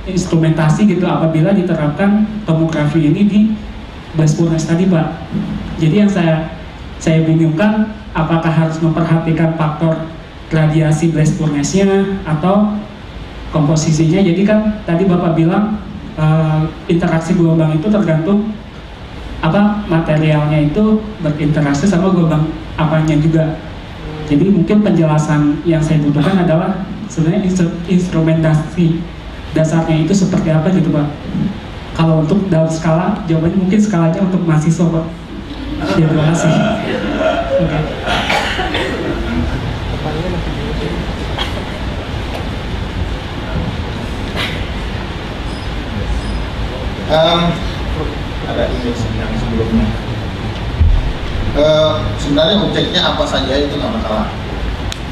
instrumentasi gitu apabila diterapkan tomografi ini di blast furnace tadi Pak. Jadi yang saya saya bingungkan apakah harus memperhatikan faktor radiasi blast furnace-nya atau komposisinya. Jadi kan tadi Bapak bilang interaksi gelombang itu tergantung materialnya itu berinteraksi sama gelombang apanya juga. Jadi mungkin penjelasan yang saya butuhkan adalah sebenarnya instrumentasi dasarnya itu seperti apa gitu Pak. Kalau untuk dalam skala, jawabannya mungkin skalanya untuk mahasiswa Pak. Ya, terima kasih. Oke. Ada image yang sebelumnya. Sebenarnya objeknya apa saja itu nggak masalah,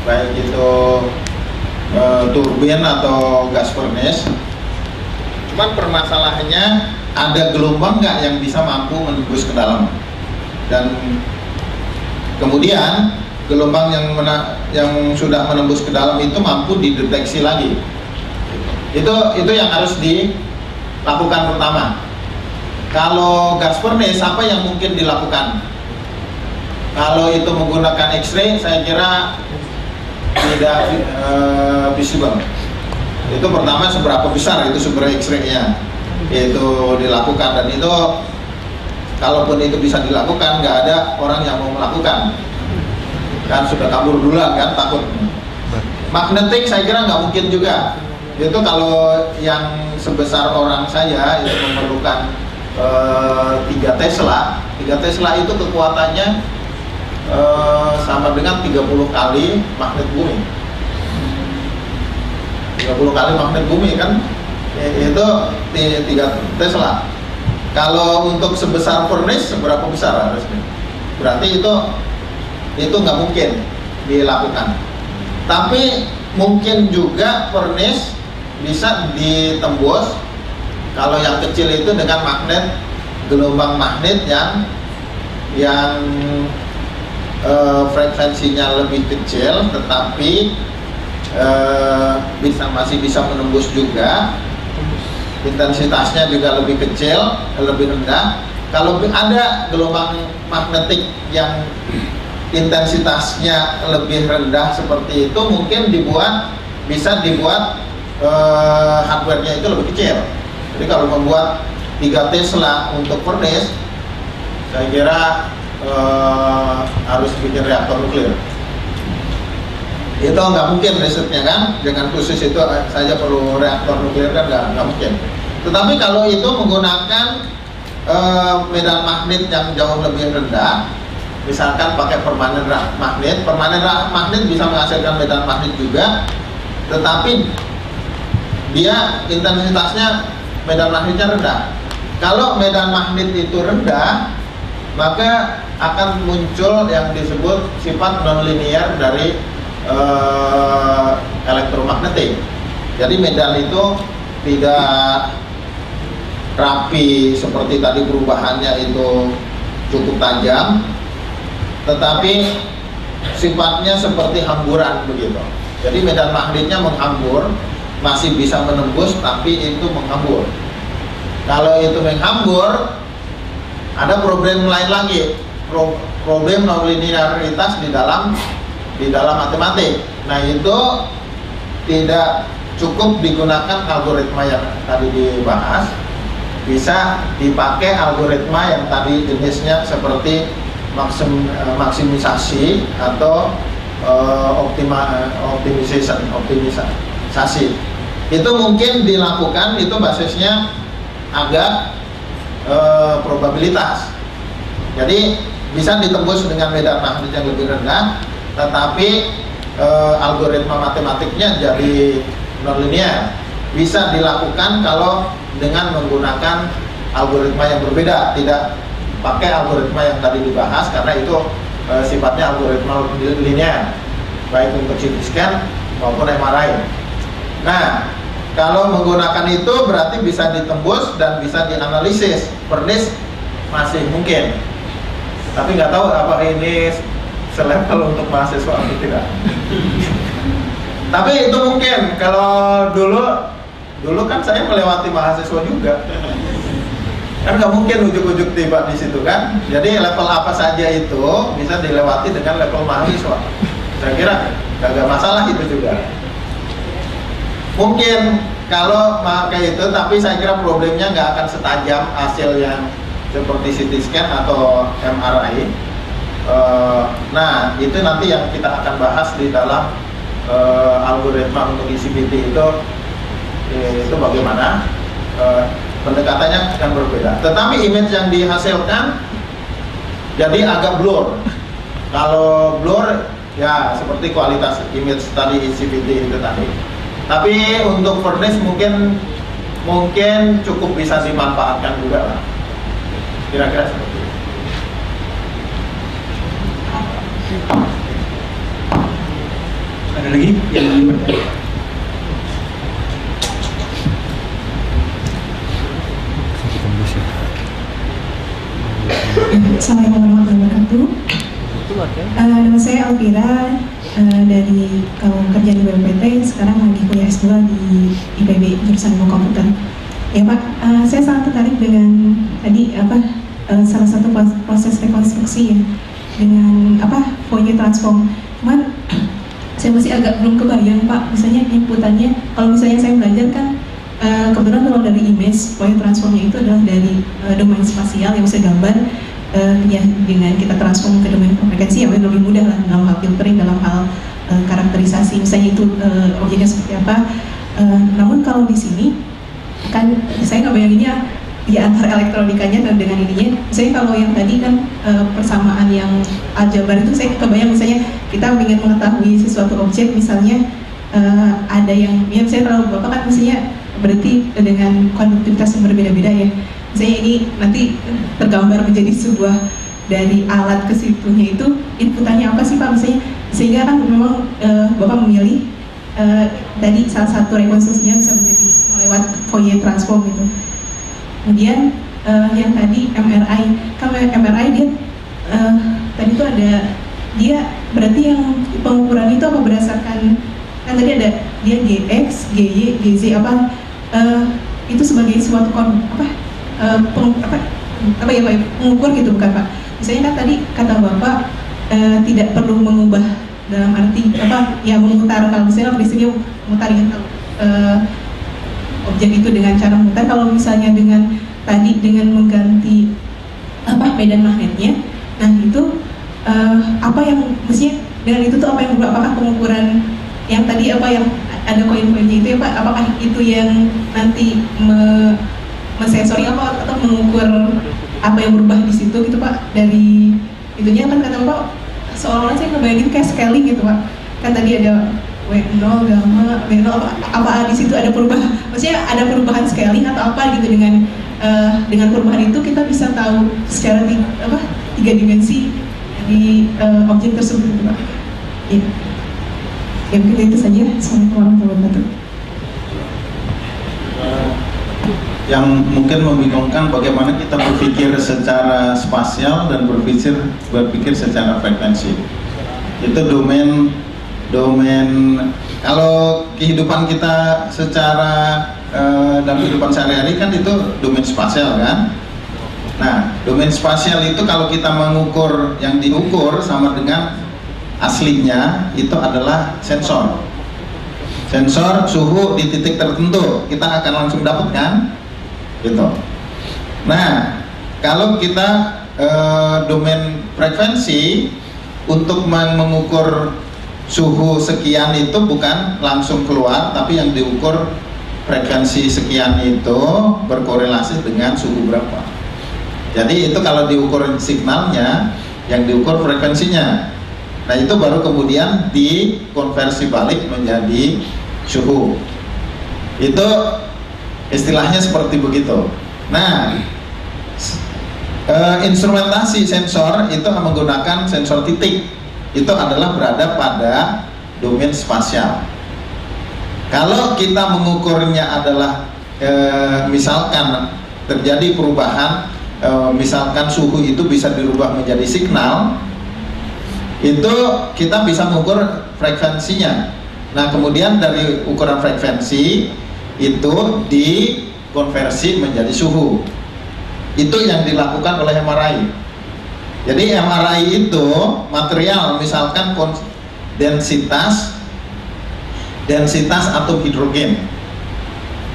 baik itu turbin atau gas furnace. Cuman permasalahannya ada gelombang nggak yang bisa mampu menembus ke dalam, dan kemudian gelombang yang sudah menembus ke dalam itu mampu dideteksi lagi. Itu yang harus dilakukan pertama. Kalau gas furnace apa yang mungkin dilakukan? Kalau itu menggunakan X-ray, saya kira tidak visible. Itu pertama, seberapa besar itu sumber X-ray-nya itu dilakukan, dan itu kalaupun itu bisa dilakukan, nggak ada orang yang mau melakukan, kan sudah kabur duluan kan, takut. Magnetik saya kira nggak mungkin juga. Itu kalau yang sebesar orang saya itu memerlukan 3 Tesla. 3 Tesla itu kekuatannya sama dengan 30 kali magnet bumi. 30 kali magnet bumi kan, itu 3 Tesla. Kalau untuk sebesar furnace, seberapa besar harusnya? Berarti itu nggak mungkin dilakukan. Tapi mungkin juga furnace bisa ditembus kalau yang kecil itu dengan magnet, gelombang magnet yang frekuensinya lebih kecil, tetapi masih bisa menembus juga. Intensitasnya juga lebih kecil, lebih rendah. Kalau ada gelombang magnetik yang intensitasnya lebih rendah seperti itu, mungkin bisa dibuat hardware-nya itu lebih kecil. Jadi kalau membuat 3 Tesla untuk furnace, saya kira harus bikin reaktor nuklir. Itu nggak mungkin risetnya kan, dengan khusus itu saja perlu reaktor nuklir kan nggak mungkin. Tetapi kalau itu menggunakan medan magnet yang jauh lebih rendah, misalkan pakai permanen magnet bisa menghasilkan medan magnet juga, tetapi dia intensitasnya medan magnetnya rendah. Kalau medan magnet itu rendah, maka akan muncul yang disebut sifat nonlinear dari elektromagnetik. Jadi medan itu tidak rapi seperti tadi, perubahannya itu cukup tajam, tetapi sifatnya seperti hamburan begitu. Jadi medan magnetnya menghambur, masih bisa menembus, tapi itu menghambur. Kalau itu menghambur, ada problem lain lagi, problem nonlinearitas di dalam matematik. Nah, itu tidak cukup digunakan algoritma yang tadi dibahas, bisa dipakai algoritma yang tadi jenisnya seperti maksimisasi atau optimisasi. Itu mungkin dilakukan, itu basisnya agak probabilitas. Jadi bisa ditembus dengan medan magnet yang lebih rendah, tetapi algoritma matematiknya jadi nonlinear. Bisa dilakukan kalau dengan menggunakan algoritma yang berbeda, tidak pakai algoritma yang tadi dibahas, karena itu sifatnya algoritma linear, baik untuk CT scan maupun MRI. Nah, kalau menggunakan itu berarti bisa ditembus dan bisa dianalisis. Furnace masih mungkin, tapi nggak tahu apa ini selevel untuk mahasiswa atau tidak. Tapi itu mungkin. Kalau dulu kan saya melewati mahasiswa juga. Kan nggak mungkin ujuk-ujuk tiba di situ kan. Jadi level apa saja itu bisa dilewati dengan level mahasiswa. Saya kira nggak masalah itu juga. Mungkin kalau pakai itu, tapi saya kira problemnya nggak akan setajam hasil yang seperti CT scan atau MRI. Nah, itu nanti yang kita akan bahas di dalam algoritma untuk ICPT itu bagaimana pendekatannya akan berbeda. Tetapi image yang dihasilkan jadi agak blur. Kalau blur ya seperti kualitas image tadi ICPT itu tadi. Tapi untuk furnace mungkin cukup bisa dimanfaatkan juga lah. Kira-kira seperti itu. Ada lagi yang ingin bertanya? Assalamualaikum warahmatullahi wabarakatuh. Nama saya Alvira, dari kerja di BMPT, sekarang lagi kuliah S2 di IPB jurusan Ilmu Komputer. Ya Pak, saya sangat tertarik dengan tadi salah satu proses rekonstruksi ya, dengan Fourier transform. Cuman saya masih agak belum kebayang Pak, misalnya inputannya, kalau misalnya saya belajar kan kebetulan kalau dari image, Fourier transformnya itu adalah dari domain spasial yang bisa gambar, ya dengan kita transform ke domain frekuensi ya lebih mudah lah dalam hal filtering, dalam hal karakterisasi misalnya itu objeknya seperti apa. Namun kalau di sini kan saya nggak bayanginnya di antara elektronikanya dan dengan ininya. Misalnya kalau yang tadi kan persamaan yang aljabar itu saya kebayang misalnya kita ingin mengetahui sesuatu objek misalnya ada yang ya saya terlalu bapak kan misalnya berarti dengan konduktivitas yang berbeda-beda ya. Misalnya ini nanti tergambar menjadi sebuah dari alat ke situnya itu inputannya apa sih Pak misalnya, sehingga kan memang Bapak memilih tadi salah satu rekonstruksinya bisa menjadi lewat Fourier transform gitu. Kemudian yang tadi MRI, kan MRI dia tadi itu ada dia berarti yang pengukuran itu apa berdasarkan kan tadi ada dia GX, GY, GZ itu sebagai suatu pengukur gitu bukan Pak? Misalnya kan tadi kata Bapak tidak perlu mengubah dalam arti ya memutar, kalau misalnya prinsipnya memutar objek itu dengan cara memutar. Kalau misalnya dengan tadi dengan mengganti medan magnetnya, nah itu apa yang mestinya dengan itu tuh apa yang berubah? Apakah pengukuran yang tadi yang ada koin-koinnya itu ya Pak? Apakah itu yang nanti mensensori atau mengukur apa yang berubah di situ gitu Pak? Dari itunya kan kata Bapak seolah-olah saya ngebayangin kayak scaling gitu Pak. Kan tadi ada W0, gamma, W0 apa di situ ada perubahan? Maksudnya ada perubahan scaling atau apa gitu dengan perubahan itu kita bisa tahu secara tiga dimensi di objek tersebut gitu Pak. Ya. Ya mungkin itu saja. Assalamualaikum warahmatullahi wabarakatuh. Yang mungkin membingungkan bagaimana kita berpikir secara spasial dan berpikir secara frekuensi. Itu domain kalau kehidupan kita secara dalam kehidupan sehari-hari kan itu domain spasial kan. Nah, domain spasial itu kalau kita mengukur yang diukur sama dengan aslinya itu adalah sensor suhu di titik tertentu kita akan langsung dapat kan gitu. Nah kalau kita domain frekuensi untuk mengukur suhu sekian itu bukan langsung keluar, tapi yang diukur frekuensi sekian itu berkorelasi dengan suhu berapa. Jadi itu kalau diukur signalnya, yang diukur frekuensinya. Nah itu baru kemudian dikonversi balik menjadi suhu. Itu istilahnya seperti begitu. Nah instrumentasi sensor itu menggunakan sensor titik. Itu adalah berada pada domain spasial. Kalau kita mengukurnya adalah misalkan terjadi perubahan, misalkan suhu itu bisa dirubah menjadi signal, itu kita bisa mengukur frekuensinya. Nah kemudian dari ukuran frekuensi itu dikonversi menjadi suhu. Itu yang dilakukan oleh MRI. Jadi MRI itu material, misalkan densitas atom hidrogen.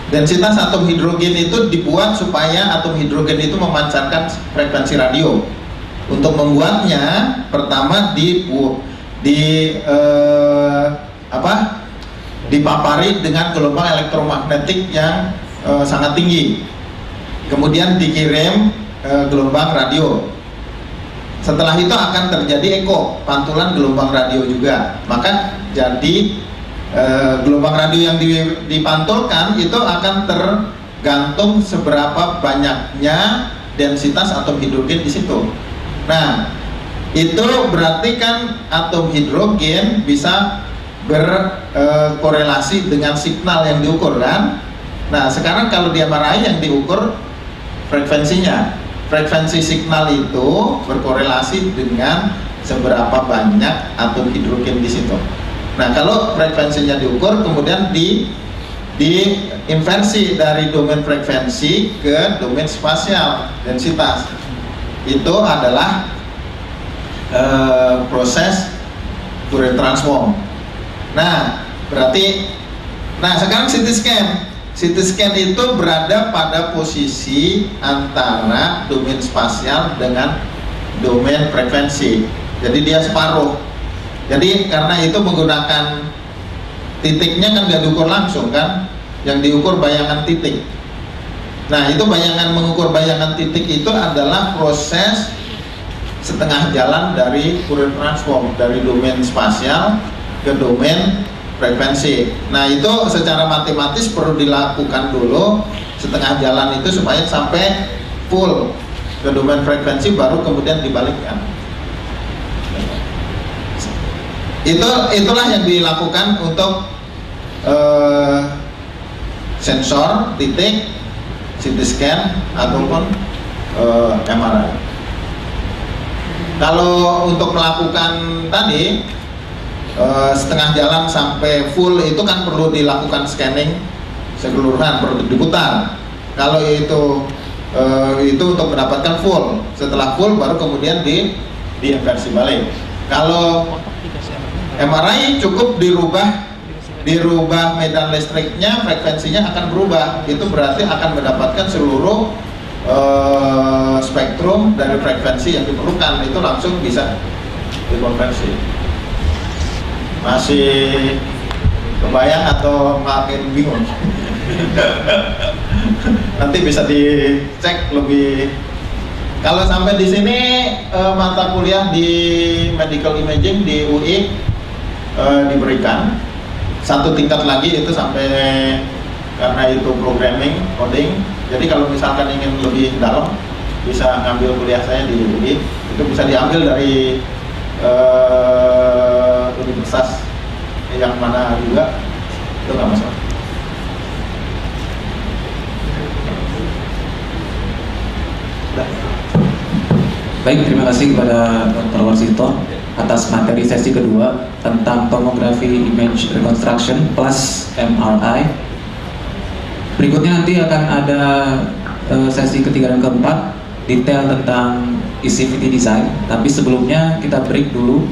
Densitas atom hidrogen itu dibuat supaya atom hidrogen itu memancarkan frekuensi radio. Untuk membuatnya, pertama dipapari dengan gelombang elektromagnetik yang sangat tinggi. Kemudian dikirim gelombang radio. Setelah itu akan terjadi eko, pantulan gelombang radio juga. Maka jadi gelombang radio yang dipantulkan itu akan tergantung seberapa banyaknya densitas atom hidrogen di situ. Nah, itu berarti kan atom hidrogen bisa berkorelasi dengan signal yang diukur kan. Nah, sekarang kalau di MRI yang diukur frekuensinya. Frekuensi signal itu berkorelasi dengan seberapa banyak atom hidrogen di situ. Nah, kalau frekuensinya diukur, kemudian diinversi dari domain frekuensi ke domain spasial densitas. Itu adalah proses Fourier transform. Nah, sekarang CT scan. CT scan itu berada pada posisi antara domain spasial dengan domain frekuensi. Jadi dia separuh. Jadi karena itu menggunakan titiknya kan nggak diukur langsung kan, yang diukur bayangan titik. Nah, itu mengukur bayangan titik itu adalah proses setengah jalan dari Fourier transform dari domain spasial ke domain frekuensi. Nah, itu secara matematis perlu dilakukan dulu setengah jalan itu supaya sampai full ke domain frekuensi, baru kemudian dibalikkan. Itulah yang dilakukan untuk sensor titik, CT scan ataupun MRI. Kalau untuk melakukan tadi setengah jalan sampai full itu kan perlu dilakukan scanning keseluruhan, perlu diputar. Kalau itu untuk mendapatkan full. Setelah full baru kemudian diinversi balik. Kalau MRI cukup dirubah medan listriknya, frekuensinya akan berubah. Itu berarti akan mendapatkan seluruh spektrum dari frekuensi yang diperlukan. Itu langsung bisa dikonversi. Masih kebayang atau makin bingung? Nanti bisa dicek lebih. Kalau sampai di sini mata kuliah di medical imaging di UI diberikan satu tingkat lagi, itu sampai karena itu programming, coding. Jadi kalau misalkan ingin lebih dalam bisa ngambil kuliah saya di UI. Itu bisa diambil dari universitas yang mana juga, itu nggak masalah. Baik, terima kasih kepada Dr. Warsito atas materi sesi kedua tentang tomography image reconstruction plus MRI. Berikutnya nanti akan ada sesi ketiga dan keempat, detail tentang ECVT design. Tapi sebelumnya kita break dulu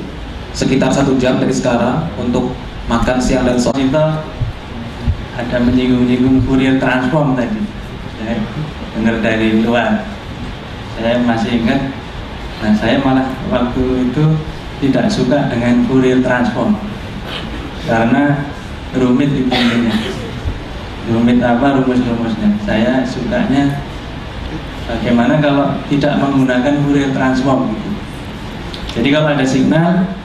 sekitar 1 jam dari sekarang untuk makan siang dan sore. Kita ada menyinggung-nyinggung Fourier transform tadi. Saya dengar dari luar. Saya masih ingat. Nah, saya malah waktu itu tidak suka dengan Fourier transform karena rumit hitungannya. Rumit apa rumus-rumusnya. Saya sukanya bagaimana kalau tidak menggunakan Fourier transform gitu. Jadi kalau ada signal,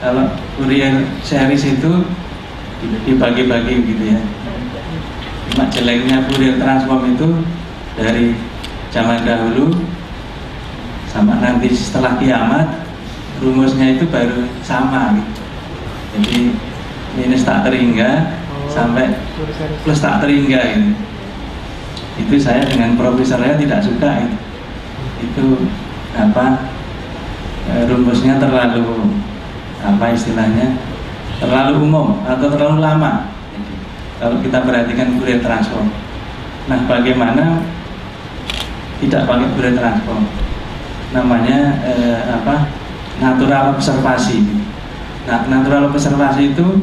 kalau Fourier series itu dibagi-bagi gitu ya. Cuma jeleknya Fourier transform itu dari zaman dahulu sama nanti setelah kiamat rumusnya itu baru sama gitu. Jadi minus tak terhingga sampai plus tak terhingga gitu. Itu saya dengan profesor saya tidak suka gitu. Itu rumusnya terlalu istilahnya terlalu umum atau terlalu lama. Jadi, kalau kita perhatikan Fourier transform. Nah, bagaimana tidak pakai Fourier transform, namanya natural observasi. Nah, natural observasi itu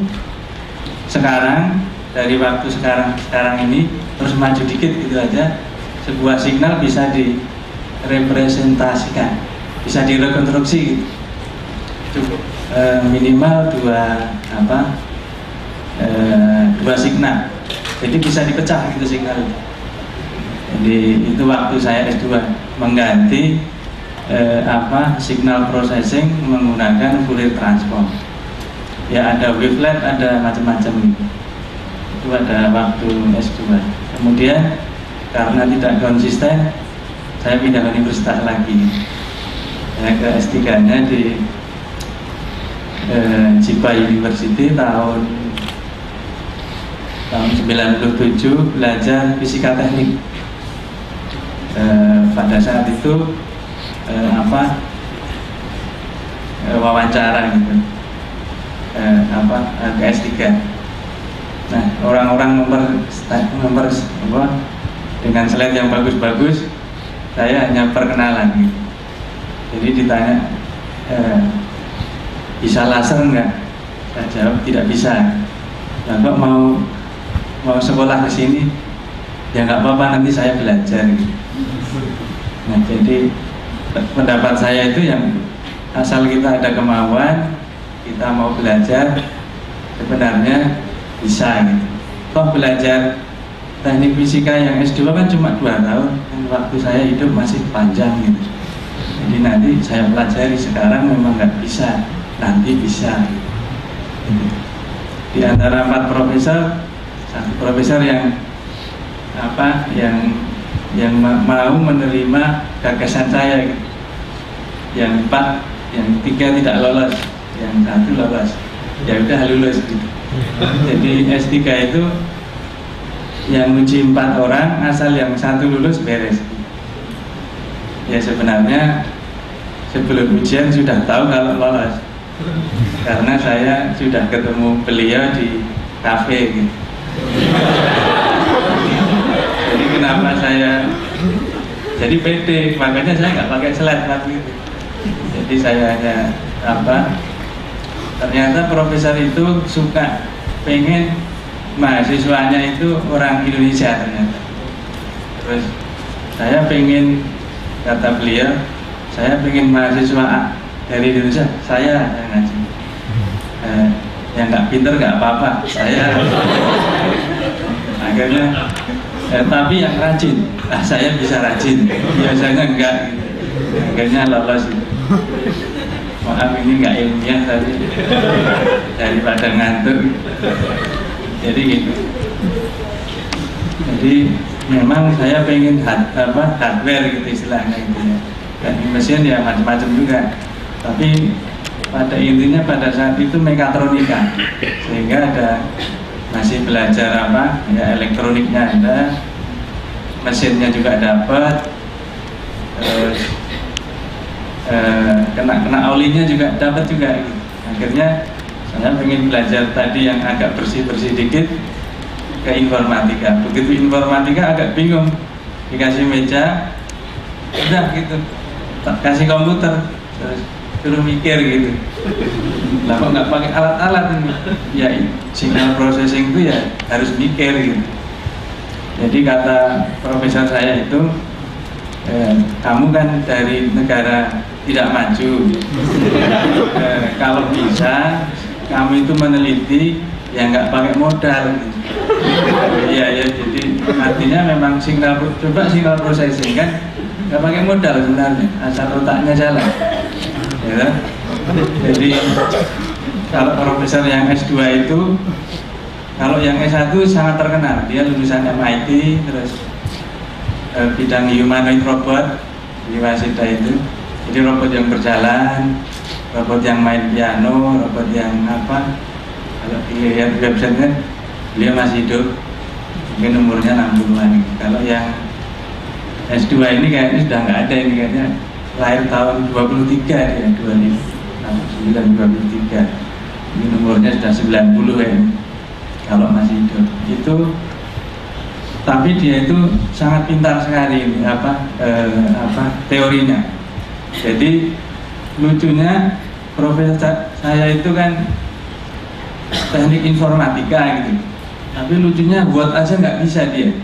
sekarang dari waktu sekarang ini terus maju dikit gitu aja, sebuah signal bisa direpresentasikan, bisa direkonstruksi gitu. Minimal dua signal, jadi bisa dipecah gitu signal. Jadi itu waktu saya S2 mengganti signal processing menggunakan Fourier transform. Ya ada wavelet, ada macam-macam gitu. Itu ada waktu S2. Kemudian karena tidak konsisten, saya pindah ke universitas lagi. Saya ke S3-nya di Chiba University tahun 97, belajar fisika teknik. Pada saat itu wawancara gitu, ke S3. Nah, orang-orang dengan slide yang bagus-bagus, saya hanya perkenalan gitu. Jadi ditanya bisa laser enggak? Saya jawab tidak bisa. Nah, kok mau sekolah ke sini? Ya nggak apa-apa, nanti saya belajar gitu. Nah, jadi pendapat saya itu yang asal kita ada kemauan, kita mau belajar, sebenarnya bisa gitu. Toh belajar teknik fisika yang S2 kan cuma 2 tahun, dan waktu saya hidup masih panjang gitu. Jadi nanti saya pelajari sekarang memang nggak bisa, nanti bisa gitu. Di antara 4 profesor, 1 profesor yang mau menerima gagasan saya gitu. Yang 3 tidak lolos, yang 1 lolos. Ya udah lulus gitu. Jadi S3 itu yang uji 4 orang, asal yang 1 lulus beres. Ya sebenarnya sebelum ujian sudah tahu kalau lolos, karena saya sudah ketemu beliau di kafe gitu. Jadi kenapa saya jadi pede, makanya saya nggak pakai slide waktu itu. Jadi saya hanya ternyata profesor itu suka, pengen mahasiswanya itu orang Indonesia ternyata. Terus saya pengen, kata beliau, saya pengen mahasiswa dari Indonesia, saya ngaji. Yang nggak pinter nggak apa-apa, saya akhirnya tapi yang rajin, saya bisa rajin, biasanya enggak gitu. Akhirnya lolos gitu. Maaf ini nggak ilmiah tapi daripada ngantuk. Jadi gitu. Jadi memang saya pengen hardware gitu istilahnya gitu ya. Dan mesin ya macam-macam juga. Tapi pada intinya pada saat itu mekatronika, sehingga ada masih belajar ya elektroniknya ada, mesinnya juga dapat, terus kena olinya juga dapat juga gitu. Akhirnya saya pengen belajar tadi yang agak bersih-bersih dikit ke informatika. Begitu informatika agak bingung, dikasih meja udah gitu, kasih komputer terus suruh mikir gitu. Lah kok nggak pakai alat-alat ini? Ya signal processing itu ya harus mikir gitu. Jadi kata profesor saya itu, kamu kan dari negara tidak maju, kalau bisa kamu itu meneliti ya nggak pakai modal. Iya ya, jadi artinya memang signal processing kan nggak pakai modal sebenarnya, asal otaknya jalan. Ya, jadi kalau profesor yang S2 itu, kalau yang S1 sangat terkenal, dia lulusan MIT, terus bidang humanoid robot di Waseda itu. Jadi robot yang berjalan, robot yang main piano, robot yang kalau dilihat websitenya beliau masih hidup, mungkin umurnya 60-an. Kalau yang S2 ini kayaknya sudah nggak ada, ini kayaknya lahir tahun 23 ya, 1923. Ini umurnya sudah 90 ya, kalau masih hidup. Itu tapi dia itu sangat pintar sekali teorinya. Jadi lucunya profesor saya itu kan teknik informatika gitu, tapi lucunya buat aja nggak bisa dia.